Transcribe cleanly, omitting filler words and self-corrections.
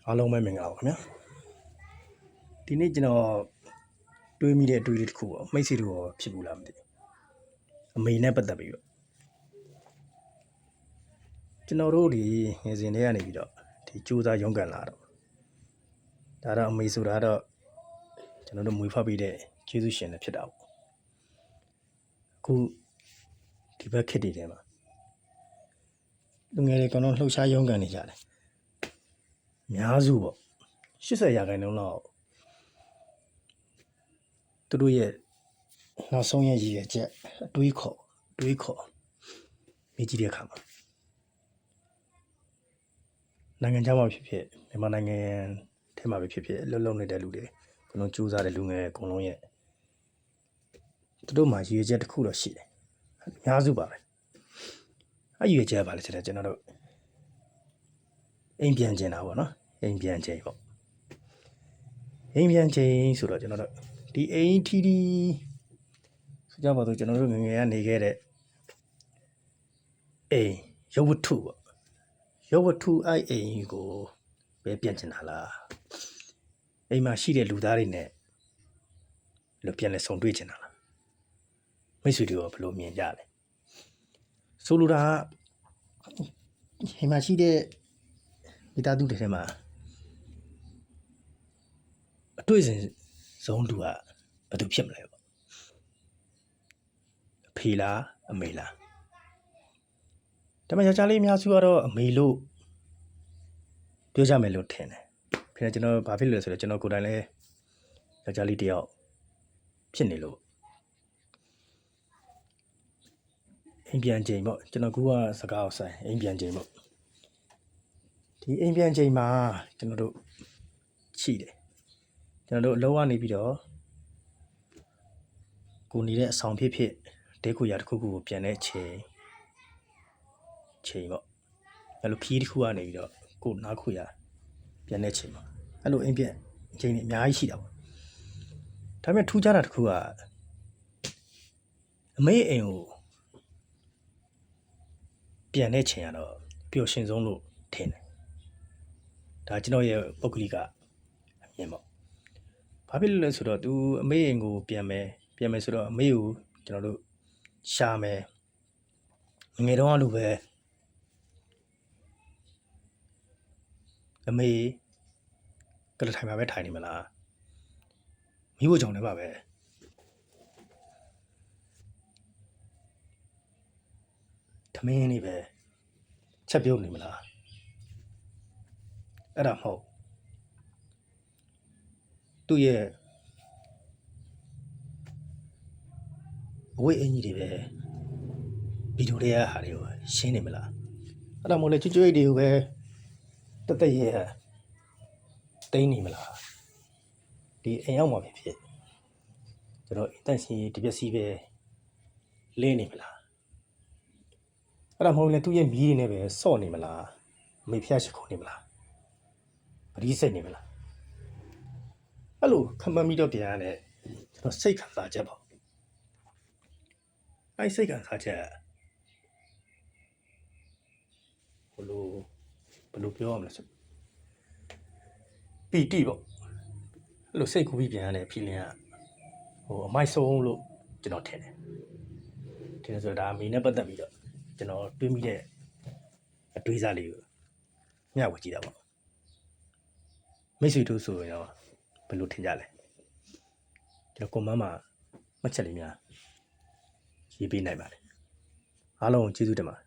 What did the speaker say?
အားလုံးပဲမင်္ဂလာပါခင်ဗျာဒီနေ့ကျွန်တော်တွေးမိတဲ့အတွေးလေးတစ်ခုပေါ့မိတ်ဆွေတို့ရောဖြစ်ဘူးလားမသိဘူးအမေနဲ့ပတ်သက်ပြီးတော့ကျွန်တော်တို့ဒီငယ်စဉ်တည်းကနေပြီးတော့ဒီစူးစမ်းရုန်းကန်လာတော့ဒါတော့အမေဆိုတာတော့ကျွန်တော်တို့မွေးဖွားပြီးတဲ့ကျေးဇူးရှင်လည်းဖြစ်တာပေါ့အခုဒီဘက်ခေတ်တွေထဲမှာလူငယ်တွေကတော့လှုပ်ရှားရုန်းကန်နေကြတယ်အများစုပေါ့80%လောက်သူတို့ရဲ့နောက်ဆုံးရဲ့ရည်ရွယ်ချက်အတွေးခေါ်မိကြည့်တဲ့အခါမှာနိုင်ငံခြားမှာဖြစ်ဖြစ်မြန်မာနိုင်ငံထဲမှာပဲဖြစ်ဖြစ်လှုပ်လှုပ်နေတဲ့လူတွေအကုန်လုံးစူးစမ်းတဲ့လူငယ်အကုန်လုံးရဲ့သူတို့မှာရည်ရွယ်ချက်တစ်ခုတော့ရှိတယ်အများစုပါပဲအဲ့ရည်ရွယ်ချက်ပါလေကျွန်တော်တို့အိမ်ပြန်ကျင်တာပေါ့နော်အိမ်ပြန်ချိန်ပေါ့အိမ်ပြန်ချိန်ဆိုတော့ကျွန်တော်တို့ဒီအိမ်ထီထီဆိုကြပါတော့ကျွန်တော်တို့ငငယ်ကနေခဲ့တဲ့အိမ်ရုပ်ဝတ္ထုပေါ့ရုပ်ဝတ္ထုအဲ့အိမ်ကိုပဲပြန်ကျင်တာလားအိမ်မှာရှိတဲ့လူသားတွေနဲ့လို့ပြန်လဲဆုံတွေ့ကျင်တာလားမိတ်ဆွေတွေကဘယ်လိုမြင်ကြလဲဆိုလိုတာကအိမ်မှာရှိတဲ့မိသားစုတွေထဲမှာအတွေ့အကြုံဆုံးသူကဘယ်သူဖြစ်မလဲပေါ့အဖေလားအမေလားဒါပေမဲ့ယောက်ျားလေးအများစုကတော့အမေလို့ပြောကြမယ်လို့ထင်တယ်ခင်ဗျာကျွန်တော်ဘာဖြစ်လို့လဲဆိုတော့ကျွန်တော်ကိုယ်တိုင်လည်းယောက်ျားလေးတယောက်ဖြစ်နေလို့အိမ်ပြန်ချိန်ပေါ့ကျွန်တော်ကူကစကားအောင်ဆိုင်အိမ်ပြန်ချိန်ပေါ့ဒီအိမ်ပြန်ချိန်မှာကျွန်တော်တို့ရှိတယ်ကျွန်တော်တို့အလုံးကနေပြီးတော့ကိုနေတဲ့အဆောင်ဖြစ်ဖြစ်ဒဲခုရာတစ်ခုခုကိုပြန်တဲ့ချိန်ပေါ့အဲ့လိုခီးတစ်ခုကနေပြီးတော့ကိုနားခုရာပြန်တဲ့ချိန်ပေါ့အဲ့လိုအိမ်ပြန်ချိန်တွေအများကြီးရှိတာပေါ့ဒါပေမဲ့ထူးခြားတာတစ်ခုကအမေအိမ်ကိုပြန်တဲ့ချိန်ကတော့ပျော်ရွှင်ဆုံးလို့ထင်တယ်ဒါကျွန်တော်ရဲ့ပုဂ္ဂလိကအမြင်ပေါ့ဘာဖြစ်လို့လဲဆိုတော့ तू အမေအိမ်ကိုပြန်မယ်ဆိုတော့အမေကိုကျွန်တော်တို့ရှာမယ်ငယ်တုန်းကလိုပဲအမေကလထိုင်မှာပဲထိုင်နေမလားမိဖို့ကြောင့်လည်းပါပဲသမင်းနေပဲချက်ပြုတ်နေမလားအဲ့ဒါမဟုတ်သူ့ရဲ့အဝိတ်အင်ကြီးတွေပဲဗီဒီယိုတွေကဟာတွေကိုရှင်းနေမလားအဲ့ဒါမဟုတ်လေကျွတ်တွေကိုပဲတက်ရဲ့တိန်းနေမလားဒီအိမ်ရောက်မှာဖြစ်ကျွန်တော်အတန့်ရှင်ဒီပစ္စည်းပဲလင်းနေမလားအဲ့ဒါမဟုတ်လေသူ့ရဲ့မီးတွေနဲ့ပဲစော့နေမလားအမေဖျားရှိခုံနေမလားပရိစိတ်နေမလားအဲ့လိုခံမှန်းပြီးတော့ပြန်ရတဲ့ကျွန်တော်စိတ်ခံစားချက်ပေါ့အဲ့စိတ်ခံစားချက်ဘယ်လိုပြောရမလဲဆိုပီတိပေါ့အဲ့လိုစိတ်ကူးပြီးပြန်ရတဲ့ feeling ကအမိုက်ဆုံးလို့ကျွန်တော်ထင်တယ်ဆိုတော့ဒါအမေနဲ့ပတ်သက်ပြီးတော့ကျွန်တော်တွေးမိတဲ့အတွေးစားလေးကိုမျှဝေကြည့်တာပေါ့မိတ်ဆွေတို့ဆိုရင်တော့ဘယ်လိုထင်ကြလဲကျွန်တော်ကွန်မန့်မှာမှတ်ချက်လေးများရေးပေးနိုင်ပါတယ်အားလုံးကျေးဇူးတင်ပါတယ်